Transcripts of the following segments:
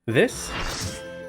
This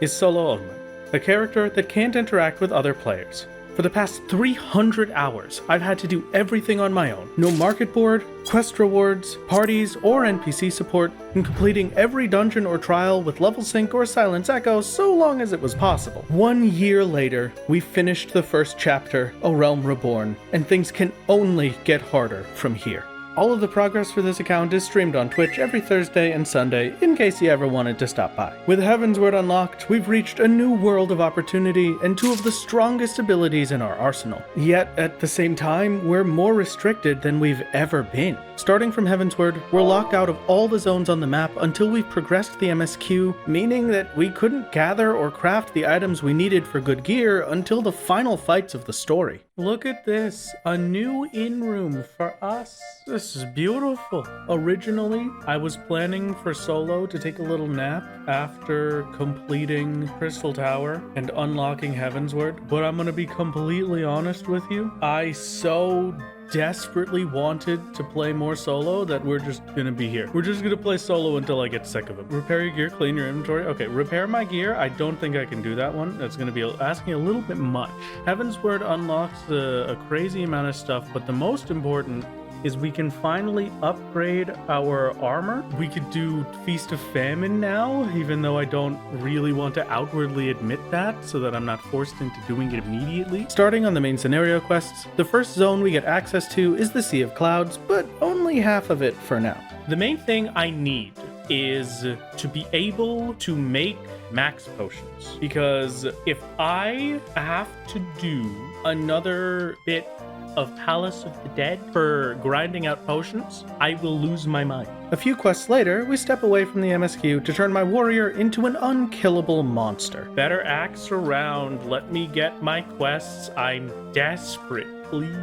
is Solo only, a character that can't interact with other players. For the past 300 hours, I've had to do everything on my own. No market board, quest rewards, parties, or NPC support, and completing every dungeon or trial with level sync or silence echo so long as it was possible. 1 year later, we finished the first chapter, A Realm Reborn, and things can only get harder from here. All of the progress for this account is streamed on Twitch every Thursday and Sunday, in case you ever wanted to stop by. With Heavensward unlocked, we've reached a new world of opportunity and two of the strongest abilities in our arsenal. Yet, at the same time, we're more restricted than we've ever been. Starting from Heavensward, we're locked out of all the zones on the map until we've progressed the MSQ, meaning that we couldn't gather or craft the items we needed for good gear until the final fights of the story. Look at this, a new in-room for us. This is beautiful. Originally, I was planning for Solo to take a little nap after completing Crystal Tower and unlocking Heavensward, but I'm gonna be completely honest with you. I so desperately wanted to play more Solo that we're just gonna be here. We're just gonna play Solo until I get sick of it. Repair your gear, clean your inventory. Okay, repair my gear. I don't think I can do that one. That's gonna be asking a little bit much. Heavensward unlocks a crazy amount of stuff, but the most important is we can finally upgrade our armor. We could do Feast of Famine now, even though I don't really want to outwardly admit that, so that I'm not forced into doing it immediately. Starting on the main scenario quests, the first zone we get access to is the Sea of Clouds, but only half of it for now. The main thing I need is to be able to make max potions, because if I have to do another bit of Palace of the Dead for grinding out potions, I will lose my mind. A few quests later, we step away from the MSQ to turn my warrior into an unkillable monster. Better axe around, let me get my quests, I'm desperate, please.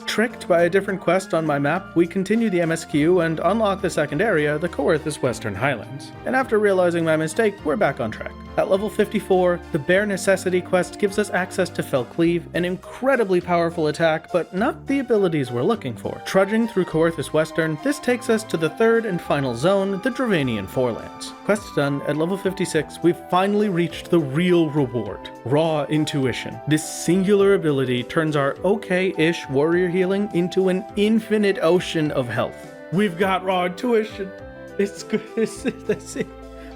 Tricked by a different quest on my map, we continue the MSQ and unlock the second area, the Coerthas Western Highlands. And after realizing my mistake, we're back on track. At level 54, the Bare Necessity quest gives us access to Fell Cleave, an incredibly powerful attack, but not the abilities we're looking for. Trudging through Coerthas Western, this takes us to the third and final zone, the Dravanian Forelands. Quest done, at level 56, we've finally reached the real reward, Raw Intuition. This singular ability turns our okay-ish warrior healing into an infinite ocean of health. We've got Raw Intuition. It's good. That's it.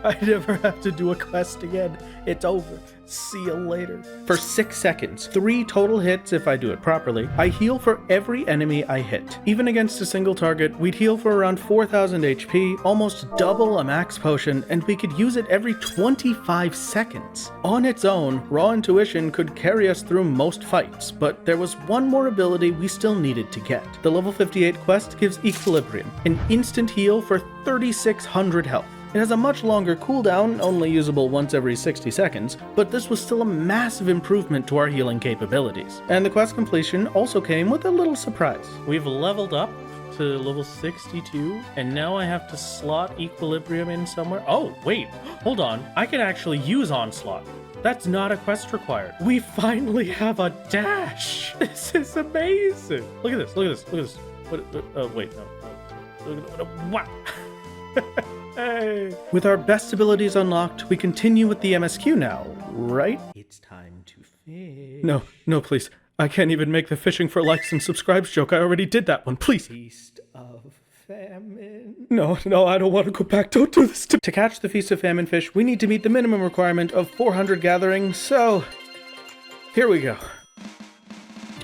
I never have to do a quest again. It's over. See you later. For 6 seconds, 3 total hits if I do it properly, I heal for every enemy I hit. Even against a single target, we'd heal for around 4,000 HP, almost double a max potion, and we could use it every 25 seconds. On its own, Raw Intuition could carry us through most fights, but there was one more ability we still needed to get. The level 58 quest gives Equilibrium, an instant heal for 3,600 health. It has a much longer cooldown, only usable once every 60 seconds, but this was still a massive improvement to our healing capabilities. And the quest completion also came with a little surprise. We've leveled up to level 62, and now I have to slot Equilibrium in somewhere. Oh, wait, hold on. I can actually use Onslaught. That's not a quest required. We finally have a dash. This is amazing. Look at this, look at this, look at this. What, wait, no. Wow. Hey. With our best abilities unlocked, we continue with the MSQ now, right? It's time to fish. No, please. I can't even make the fishing for likes and subscribes joke. I already did that one, please. Feast of Famine. No, I don't want to go back. Don't do this to catch the Feast of Famine fish, we need to meet the minimum requirement of 400 gathering, so here we go.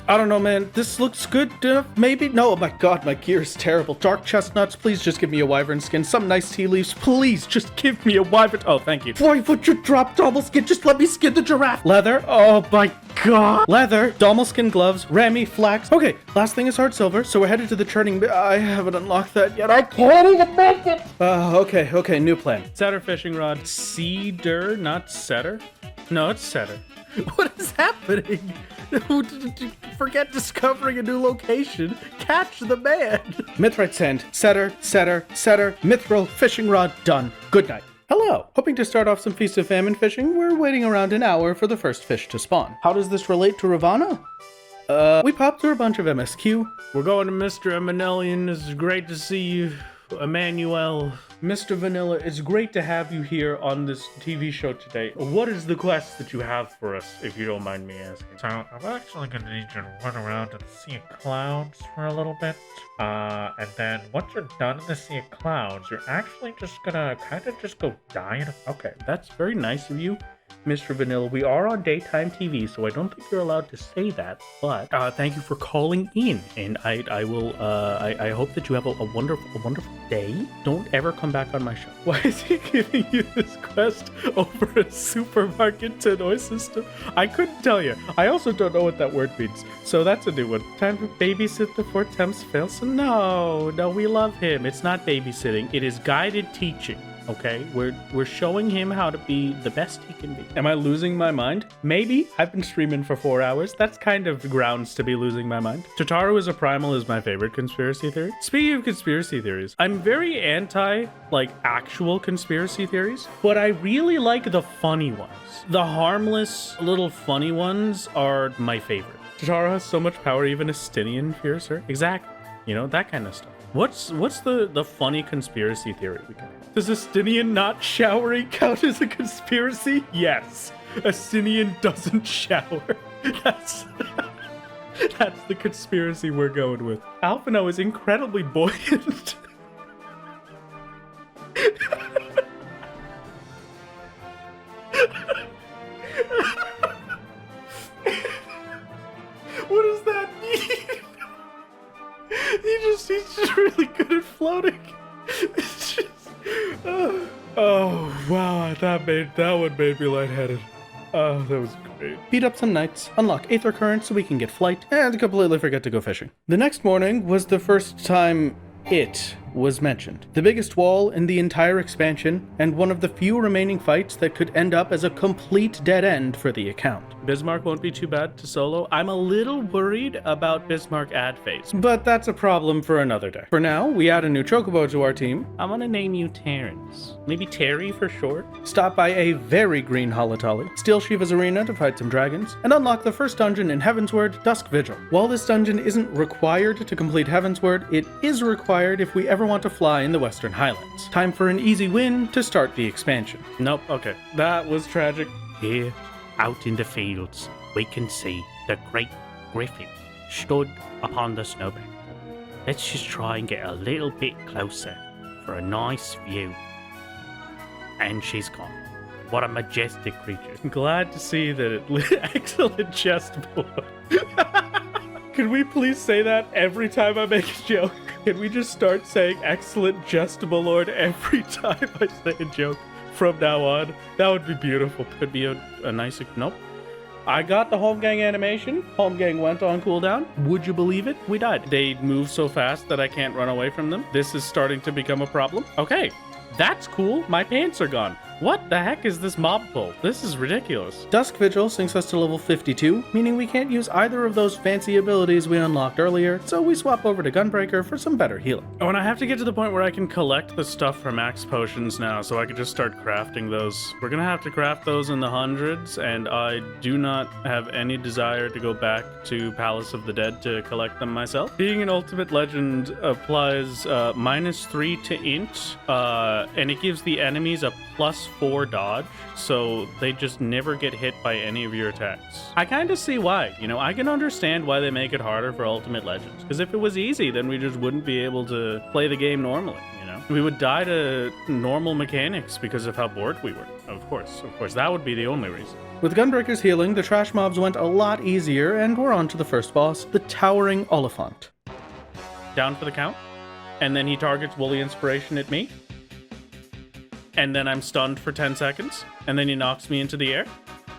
I don't know, man. This looks good enough, maybe? No, oh my god, my gear is terrible. Dark chestnuts, please just give me a wyvern skin. Some nice tea leaves, please just give me a wyvern. Oh, thank you. Why would you drop dommel skin? Just let me skin the giraffe. Leather, oh my god. Leather, dommel skin gloves, rammy, flax. Okay, last thing is hard silver, so we're headed to the churning. I haven't unlocked that yet. I can't even make it. Okay, new plan. Setter fishing rod. Cedar, not setter. No, it's setter. What is happening? Forget discovering a new location. Catch the man. Mithrite sand. Setter. Mithril fishing rod done. Good night. Hello. Hoping to start off some Feast of Famine fishing, we're waiting around an hour for the first fish to spawn. How does this relate to Ravana? We popped through a bunch of MSQ. We're going to Mr. Emanelian. It's great to see you. Emmanuel. Mr. Vanilla, it's great to have you here on this TV show today. What is the quest that you have for us, if you don't mind me asking? So, I'm actually gonna need you to run around in the Sea of Clouds for a little bit. And then once you're done in the Sea of Clouds, you're actually just gonna kind of just go die in a... Okay, that's very nice of you, Mr. Vanilla. We are on daytime TV, so I don't think you're allowed to say that, but thank you for calling in, and I will, I hope that you have a wonderful day. Don't ever come back on my show. Why is he giving you this quest over a supermarket toy system? I couldn't tell you. I also don't know what that word means, so that's a new one. Time to babysit before temps fail? So no, we love him. It's not babysitting. It is guided teaching. Okay, we're showing him how to be the best he can be. Am I losing my mind? Maybe. I've been streaming for 4 hours. That's kind of grounds to be losing my mind. Tataru is a primal is my favorite conspiracy theory. Speaking of conspiracy theories, I'm very anti, actual conspiracy theories, but I really like the funny ones. The harmless, little funny ones are my favorite. Tataru has so much power, even Estinian fears her. Exactly. You know, that kind of stuff. What's the funny conspiracy theory we can have? Does Estinian not showering count as a conspiracy? Yes. Estinian doesn't shower. That's the conspiracy we're going with. Alphino is incredibly buoyant. What does that mean? He's just really good at floating. It's just, oh wow, that one made me lightheaded. Oh, that was great. Beat up some knights, unlock Aether Current so we can get flight, and completely forget to go fishing. The next morning was the first time it was mentioned. The biggest wall in the entire expansion, and one of the few remaining fights that could end up as a complete dead end for the account. Bismarck won't be too bad to solo. I'm a little worried about Bismarck ad phase, but that's a problem for another day. For now, we add a new chocobo to our team. I'm gonna name you Terrence. Maybe Terry for short. Stop by a very green Holotolly, steal Shiva's arena to fight some dragons, and unlock the first dungeon in Heavensward, Dusk Vigil. While this dungeon isn't required to complete Heavensward, it is required if we ever want to fly in the Western Highlands. Time for an easy win to start the expansion. Nope, okay. That was tragic. Here, out in the fields, we can see the great griffin stood upon the snowbank. Let's just try and get a little bit closer for a nice view. And she's gone. What a majestic creature. I'm glad to see that it excellent jest, boy. Can we please say that every time I make a joke? Can we just start saying excellent jest, my lord, every time I say a joke from now on? That would be beautiful. Could be a nice... Nope. I got the home gang animation. Home gang went on cooldown. Would you believe it? We died. They move so fast that I can't run away from them. This is starting to become a problem. Okay. That's cool. My pants are gone. What the heck is this mob pull? This is ridiculous. Dusk Vigil sinks us to level 52, meaning we can't use either of those fancy abilities we unlocked earlier, so we swap over to Gunbreaker for some better healing. Oh, and I have to get to the point where I can collect the stuff from max potions now, so I can just start crafting those. We're gonna have to craft those in the hundreds, and I do not have any desire to go back to Palace of the Dead to collect them myself. Being an Ultimate Legend applies -3 to int, and it gives the enemies a +4 dodge, so they just never get hit by any of your attacks. I kind of see why. You know, I can understand why they make it harder for Ultimate Legends, because if it was easy, then we just wouldn't be able to play the game normally, you know? We would die to normal mechanics because of how bored we were. Of course, that would be the only reason. With Gunbreaker's healing, the trash mobs went a lot easier, and we're on to the first boss, the Towering Oliphant. Down for the count, and then he targets Woolly Inspiration at me. And then I'm stunned for 10 seconds, and then he knocks me into the air,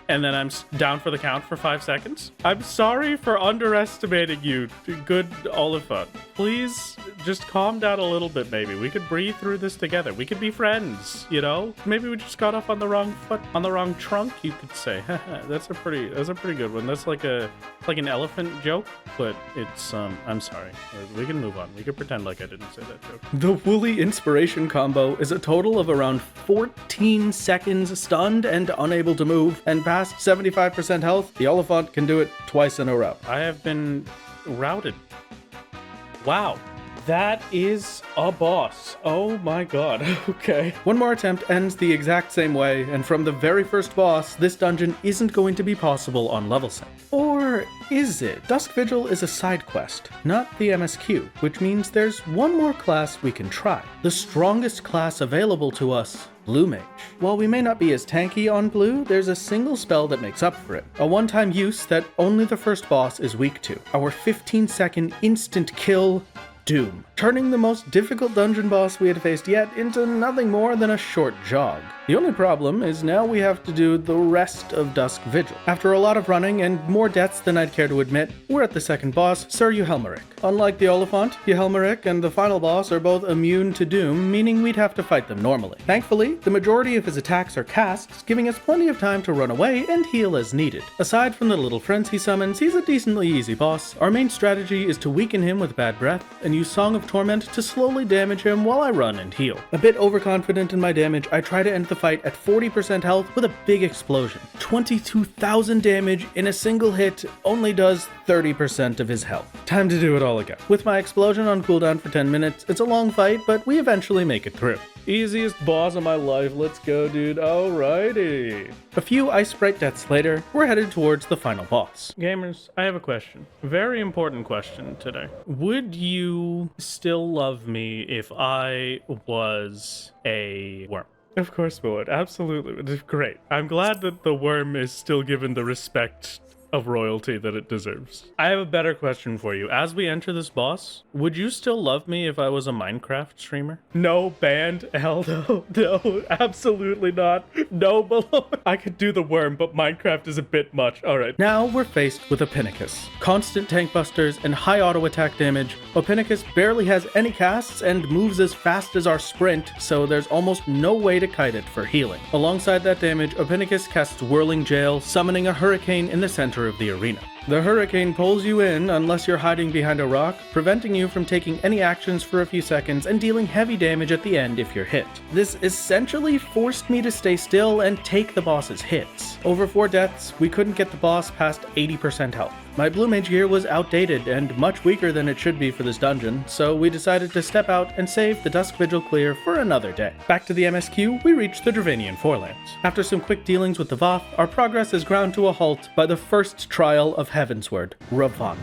and then I'm down for the count for 5 seconds. I'm sorry for underestimating you, good Oliphant. Please just calm down a little bit, maybe. We could breathe through this together. We could be friends, you know? Maybe we just got off on the wrong foot, on the wrong trunk, you could say. That's a pretty good one. That's like an elephant joke, but it's, I'm sorry. We can move on. We can pretend like I didn't say that joke. The Woolly Inspiration combo is a total of around 14 seconds stunned and unable to move, and past 75% health, the Oliphant can do it twice in a row. I have been routed. Wow. that is a boss. Oh my god. Okay. One more attempt ends the exact same way, and from the very first boss, this dungeon isn't going to be possible on level sync. Or is it? Dusk Vigil is a side quest, not the MSQ, which means there's one more class we can try. The strongest class available to us, Blue Mage. While we may not be as tanky on blue, there's a single spell that makes up for it. A one-time use that only the first boss is weak to. Our 15-second instant kill, Doom, turning the most difficult dungeon boss we had faced yet into nothing more than a short jog. The only problem is now we have to do the rest of Dusk Vigil. After a lot of running and more deaths than I'd care to admit, we're at the second boss, Sir Uhelmeric. Unlike the Oliphant, Uhelmeric and the final boss are both immune to Doom, meaning we'd have to fight them normally. Thankfully, the majority of his attacks are casts, giving us plenty of time to run away and heal as needed. Aside from the little friends he summons, he's a decently easy boss. Our main strategy is to weaken him with bad breath and use Song of Torment to slowly damage him while I run and heal. A bit overconfident in my damage, I try to end the fight at 40% health with a big explosion. 22,000 damage in a single hit only does 30% of his health. Time to do it all again. With my explosion on cooldown for 10 minutes, it's a long fight, but we eventually make it through. Easiest boss of my life, let's go dude, alrighty. A few Ice Sprite deaths later, we're headed towards the final boss. Gamers, I have a question. Very important question today. Would you still love me if I was a worm? Of course we would, absolutely. Great. I'm glad that the worm is still given the respect of royalty that it deserves. I have a better question for you. As we enter this boss, would you still love me if I was a Minecraft streamer? No, banned. Hell no. No, absolutely not. No, below. I could do the worm, but Minecraft is a bit much. Alright. Now we're faced with Ophinicus. Constant tank busters and high auto attack damage. Ophinicus barely has any casts and moves as fast as our sprint, so there's almost no way to kite it for healing. Alongside that damage, Ophinicus casts Whirling Jail, summoning a hurricane in the center of the arena. The hurricane pulls you in unless you're hiding behind a rock, preventing you from taking any actions for a few seconds and dealing heavy damage at the end if you're hit. This essentially forced me to stay still and take the boss's hits. Over 4 deaths, we couldn't get the boss past 80% health. My Blue Mage gear was outdated and much weaker than it should be for this dungeon, so we decided to step out and save the Dusk Vigil clear for another day. Back to the MSQ, we reached the Dravanian Forelands. After some quick dealings with the Voth, our progress is ground to a halt by the first trial of Heavensward, Ravana.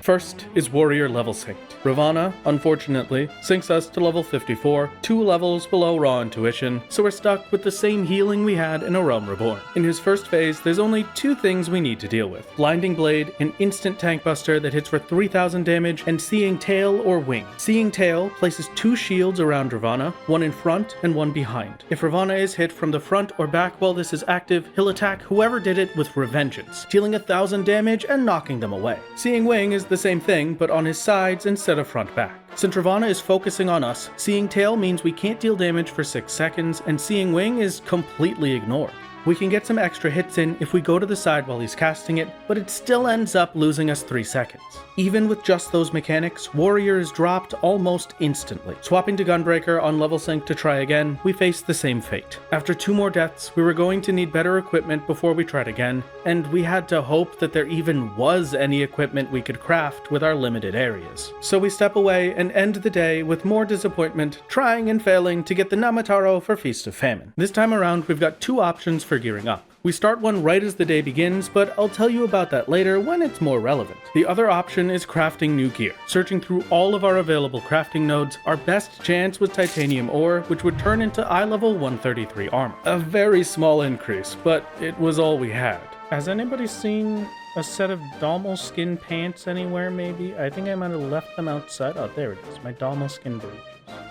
First is Warrior level synced. Ravana, unfortunately, syncs us to level 54, 2 levels below Raw Intuition, so we're stuck with the same healing we had in A Realm Reborn. In his first phase, there's only 2 things we need to deal with. Blinding Blade, an instant tank buster that hits for 3,000 damage, and Seeing Tail or Wing. Seeing Tail places 2 shields around Ravana, one in front and one behind. If Ravana is hit from the front or back while this is active, he'll attack whoever did it with Revengeance, dealing 1,000 damage and knocking them away. Seeing Wing is the same thing, but on his sides instead of front back. Since Ravana is focusing on us, Seeing Tail means we can't deal damage for 6 seconds, and Seeing Wing is completely ignored. We can get some extra hits in if we go to the side while he's casting it, but it still ends up losing us 3 seconds. Even with just those mechanics, Warrior is dropped almost instantly. Swapping to Gunbreaker on level sync to try again, we face the same fate. After 2 more deaths, we were going to need better equipment before we tried again, and we had to hope that there even was any equipment we could craft with our limited areas. So we step away and end the day with more disappointment, trying and failing to get the Namataro for Feast of Famine. This time around, we've got 2 options for gearing up. We start one right as the day begins, but I'll tell you about that later when it's more relevant. The other option is crafting new gear. Searching through all of our available crafting nodes, our best chance was titanium ore, which would turn into eye level 133 armor. A very small increase, but it was all we had. Has anybody seen a set of Dalmal skin pants anywhere maybe? I think I might have left them outside. Oh, there it is, my Dalmal skin breeches.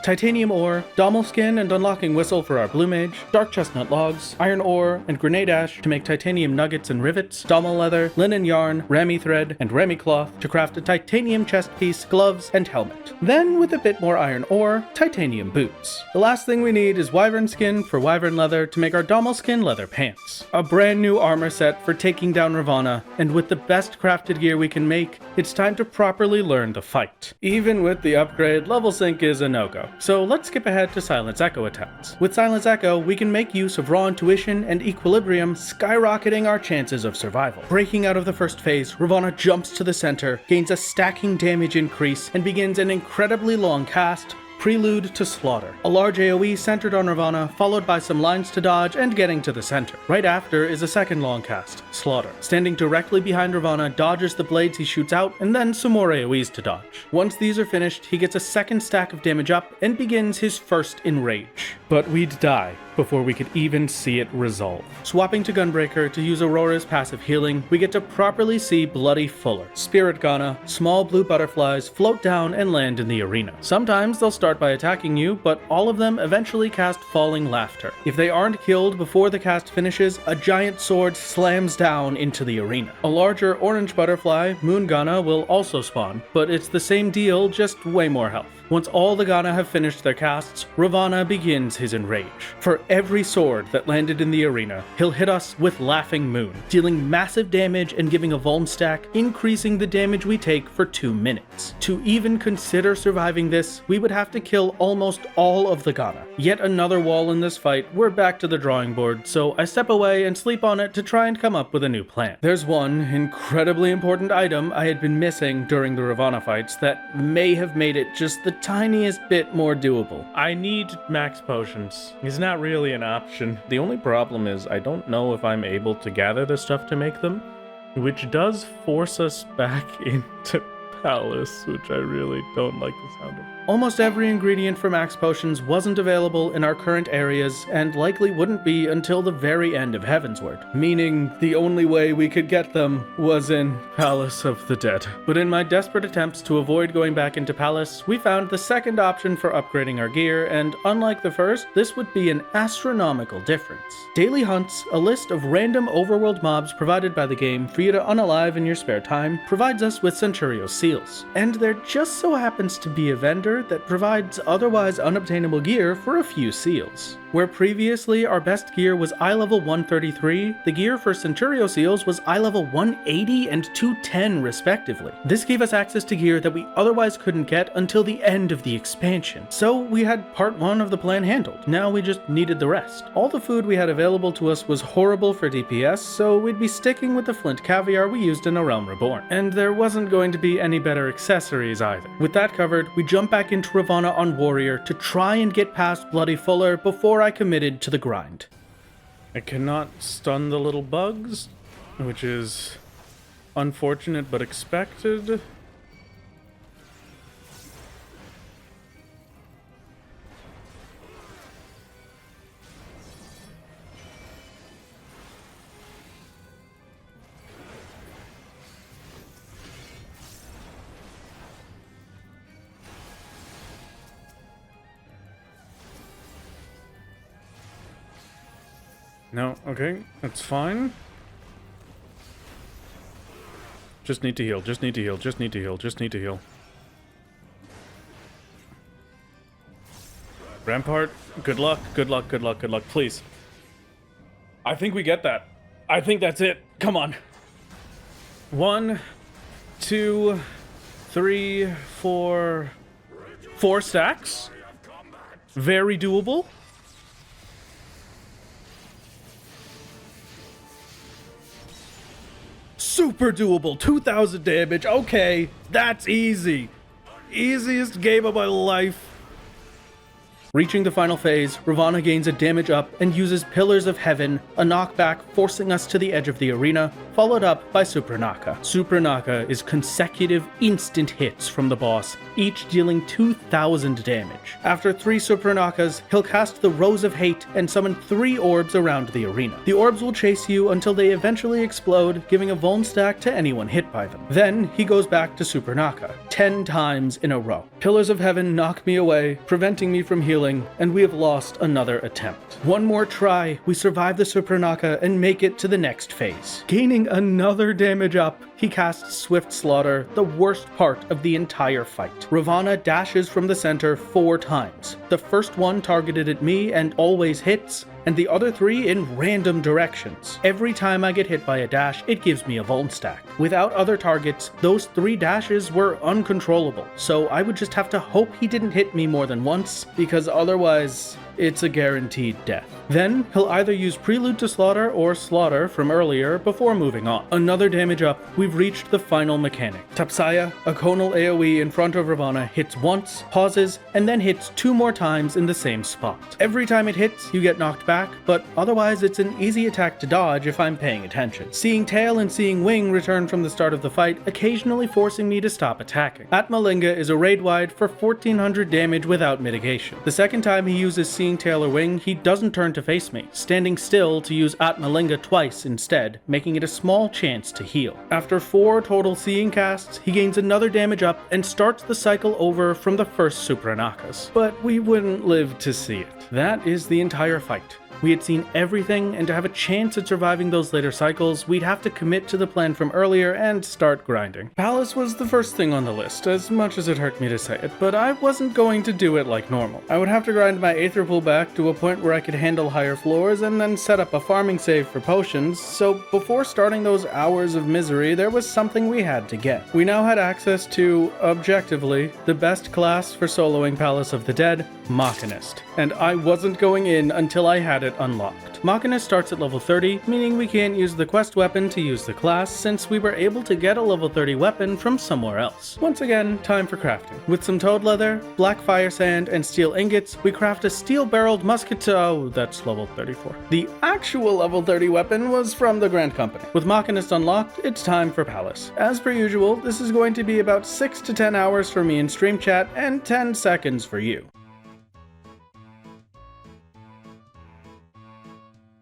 Titanium ore, Dalmal skin and unlocking whistle for our Blue Mage, dark chestnut logs, iron ore, and grenade ash to make titanium nuggets and rivets, Dalmal leather, linen yarn, Rami thread, and Rami cloth to craft a titanium chest piece, gloves, and helmet. Then, with a bit more iron ore, titanium boots. The last thing we need is wyvern skin for wyvern leather to make our Dalmal skin leather pants. A brand new armor set for taking down Ravana, and with the best crafted gear we can make, it's time to properly learn the fight. Even with the upgrade, level sync is a no-go. so let's skip ahead to Silence Echo attempts. With Silence Echo, we can make use of raw intuition and equilibrium, skyrocketing our chances of survival. Breaking out of the first phase, Ravana jumps to the center, gains a stacking damage increase, and begins an incredibly long cast, Prelude to Slaughter. A large AoE centered on Ravana, followed by some lines to dodge and getting to the center. Right after is a second long cast, Slaughter. Standing directly behind Ravana, dodges the blades he shoots out, and then some more AoEs to dodge. Once these are finished, he gets a second stack of damage up and begins his first Enrage. But we'd die before we could even see it resolve. Swapping to Gunbreaker to use Aurora's passive healing, we get to properly see Bloody Fuller. Spirit Ghana, small blue butterflies float down and land in the arena. Sometimes they'll start by attacking you, but all of them eventually cast Falling Laughter. If they aren't killed before the cast finishes, a giant sword slams down into the arena. A larger orange butterfly, Moon Ghana, will also spawn, but it's the same deal, just way more health. Once all the Ghana have finished their casts, Ravana begins his Enrage. For every sword that landed in the arena, he'll hit us with Laughing Moon, dealing massive damage and giving a vuln stack, increasing the damage we take for 2 minutes. To even consider surviving this, we would have to kill almost all of the Ghana. Yet another wall in this fight, we're back to the drawing board, so I step away and sleep on it to try and come up with a new plan. There's one incredibly important item I had been missing during the Ravana fights that may have made it just the tiniest bit more doable. I need max potions. It's not really an option. The only problem is I don't know if I'm able to gather the stuff to make them, which does force us back into Palace, which I really don't like the sound of. Almost every ingredient for max potions wasn't available in our current areas, and likely wouldn't be until the very end of Heavensward, meaning the only way we could get them was in Palace of the Dead. But in my desperate attempts to avoid going back into Palace, we found the second option for upgrading our gear, and unlike the first, this would be an astronomical difference. Daily Hunts, a list of random overworld mobs provided by the game for you to unalive in your spare time, provides us with Centurio seals. And there just so happens to be a vendor that provides otherwise unobtainable gear for a few seals. Where previously our best gear was eye level 133, the gear for Centurio seals was eye level 180 and 210 respectively. This gave us access to gear that we otherwise couldn't get until the end of the expansion. So we had part 1 of the plan handled. Now we just needed the rest. All the food we had available to us was horrible for DPS, so we'd be sticking with the flint caviar we used in A Realm Reborn. And there wasn't going to be any better accessories either. With that covered, we jump back into Ravana on Warrior to try and get past Bloody Fuller before I committed to the grind. I cannot stun the little bugs, which is unfortunate but expected. No, okay, that's fine. Just need to heal, just need to heal, just need to heal, just need to heal. Rampart, good luck, good luck, good luck, good luck, please. I think we get that. I think that's it. Come on. 1, 2, 3, 4... 4 stacks? Very doable. Super doable, 2,000 damage, okay, that's easy. Easiest game of my life. Reaching the final phase, Ravana gains a damage up and uses Pillars of Heaven, a knockback forcing us to the edge of the arena, followed up by Supernaka. Supernaka is consecutive instant hits from the boss, each dealing 2,000 damage. After 3 Supernakas, he'll cast the Rose of Hate and summon 3 orbs around the arena. The orbs will chase you until they eventually explode, giving a vuln stack to anyone hit by them. Then he goes back to Supernaka, 10 times in a row. Pillars of Heaven knock me away, preventing me from healing, and we have lost another attempt. One more try, we survive the Supernaka and make it to the next phase. Gaining another damage up, he casts Swift Slaughter, the worst part of the entire fight. Ravana dashes from the center 4 times. The first one targeted at me and always hits, and the other 3 in random directions. Every time I get hit by a dash, it gives me a vuln stack. Without other targets, those 3 dashes were uncontrollable, so I would just have to hope he didn't hit me more than once, because otherwise, it's a guaranteed death. Then, he'll either use Prelude to Slaughter or Slaughter from earlier before moving on. Another damage up, we've reached the final mechanic. Tapsaya, a conal AoE in front of Ravana, hits once, pauses, and then hits 2 more times in the same spot. Every time it hits, you get knocked back, but otherwise it's an easy attack to dodge if I'm paying attention. Seeing Tail and Seeing Wing return from the start of the fight, occasionally forcing me to stop attacking. Atmalinga is a raid-wide for 1400 damage without mitigation. The second time he uses Seeing Tail or Wing, he doesn't turn to face me, standing still to use Atmalinga twice instead, making it a small chance to heal. After 4 total Seeing casts, he gains another damage up and starts the cycle over from the first Supranakas. But we wouldn't live to see it. That is the entire fight. We had seen everything, and to have a chance at surviving those later cycles, we'd have to commit to the plan from earlier and start grinding. Palace was the first thing on the list, as much as it hurt me to say it, but I wasn't going to do it like normal. I would have to grind my Aether Pool back to a point where I could handle higher floors and then set up a farming save for potions, so before starting those hours of misery, there was something we had to get. We now had access to, objectively, the best class for soloing Palace of the Dead, Machinist, and I wasn't going in until I had it unlocked. Machinist starts at level 30, meaning we can't use the quest weapon to use the class since we were able to get a level 30 weapon from somewhere else. Once again, time for crafting. With some toad leather, black fire sand, and steel ingots, we craft a steel-barreled musket. Oh, that's level 34. The actual level 30 weapon was from the Grand Company. With Machinist unlocked, it's time for Palace. As per usual, this is going to be about 6 to 10 hours for me in stream chat and 10 seconds for you.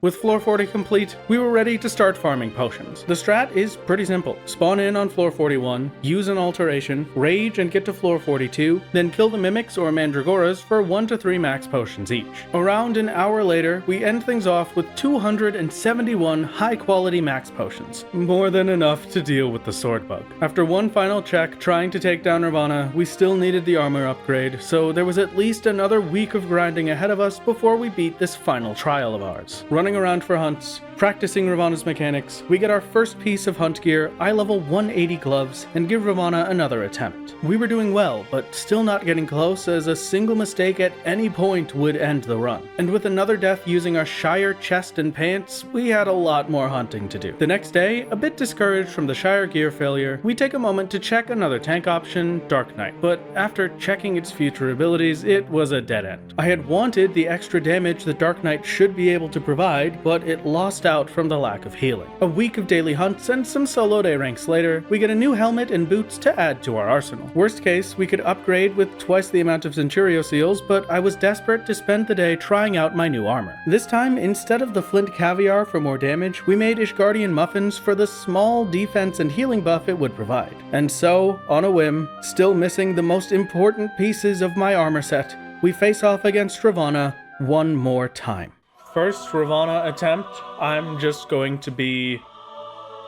With floor 40 complete, we were ready to start farming potions. The strat is pretty simple. Spawn in on floor 41, use an alteration, rage and get to floor 42, then kill the mimics or mandragoras for 1 to 3 max potions each. Around an hour later, we end things off with 271 high quality max potions. More than enough to deal with the sword bug. After one final check trying to take down Ravana, we still needed the armor upgrade, so there was at least another week of grinding ahead of us before we beat this final trial of ours. Running around for hunts, practicing Ravana's mechanics, we get our first piece of hunt gear, eye level 180 gloves, and give Ravana another attempt. We were doing well, but still not getting close, as a single mistake at any point would end the run. And with another death using our Shire chest and pants, we had a lot more hunting to do. The next day, a bit discouraged from the Shire gear failure, we take a moment to check another tank option, Dark Knight, but after checking its future abilities, it was a dead end. I had wanted the extra damage that Dark Knight should be able to provide, but it lost out from the lack of healing. A week of daily hunts and some solo day ranks later, we get a new helmet and boots to add to our arsenal. Worst case, we could upgrade with twice the amount of Centurio seals, but I was desperate to spend the day trying out my new armor. This time, instead of the Flint Caviar for more damage, we made Ishgardian Muffins for the small defense and healing buff it would provide. And so, on a whim, still missing the most important pieces of my armor set, we face off against Ravana one more time. First Ravana attempt, I'm just going to be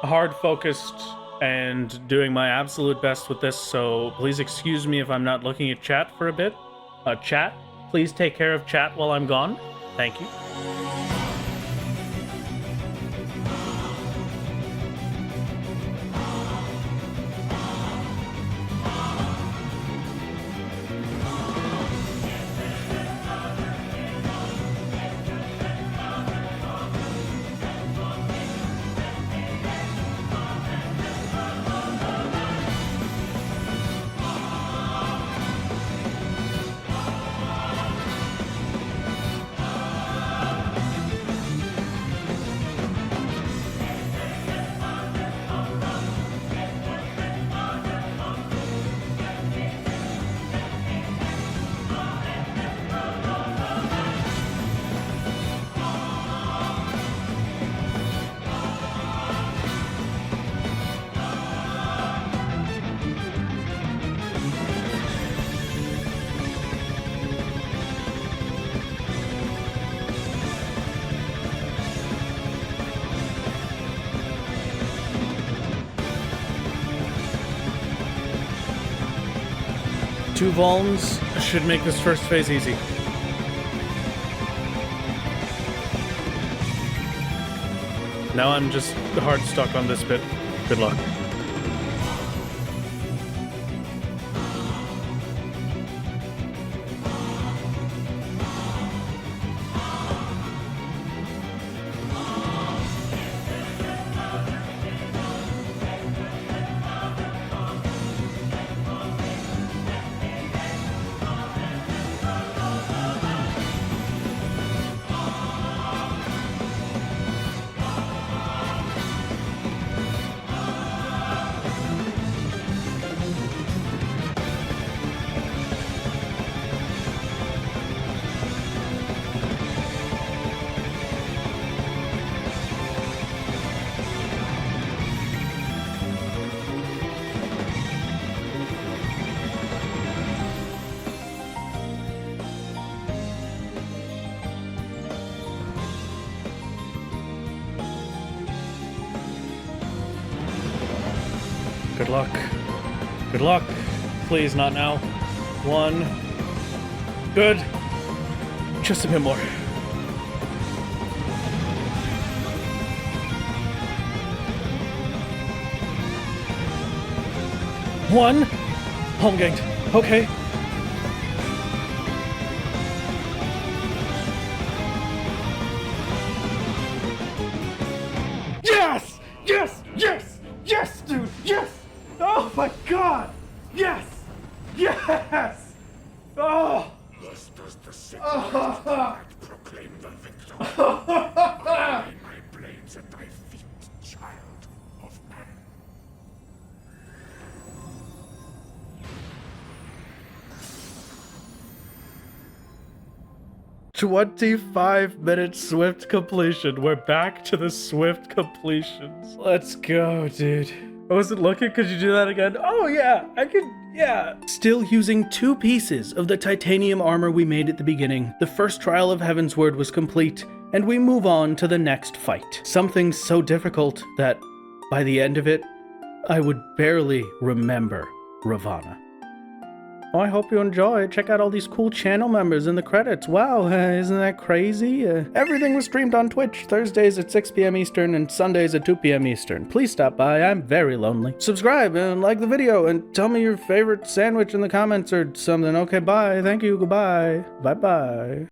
hard focused and doing my absolute best with this, so please excuse me if I'm not looking at chat for a bit. Chat, please take care of chat while I'm gone. Thank you. Two vulns should make this first phase easy. Now I'm just hard stuck on this bit. Good luck. Good luck. Good luck. Please, not now. 1. Good. Just a bit more. 1. Home ganked. Okay. Yes! Yes! Yes! Yes, dude! Yes! Oh my god! Yes! Yes! Oh! Thus does the sacred proclaim the victor. Lay my blades at thy feet, child of man. 25-minute swift completion. We're back to the swift completions. Let's go, dude. I wasn't looking. Could you do that again? Oh, yeah. I could. Yeah. Still using 2 pieces of the titanium armor we made at the beginning, the first trial of Heavensward was complete, and we move on to the next fight. Something so difficult that, by the end of it, I would barely remember Ravana. Oh, I hope you enjoy. Check out all these cool channel members in the credits. Wow, isn't that crazy? Everything was streamed on Twitch, Thursdays at 6 p.m. Eastern and Sundays at 2 p.m. Eastern. Please stop by, I'm very lonely. Subscribe and like the video and tell me your favorite sandwich in the comments or something. Okay, bye. Thank you, goodbye. Bye-bye.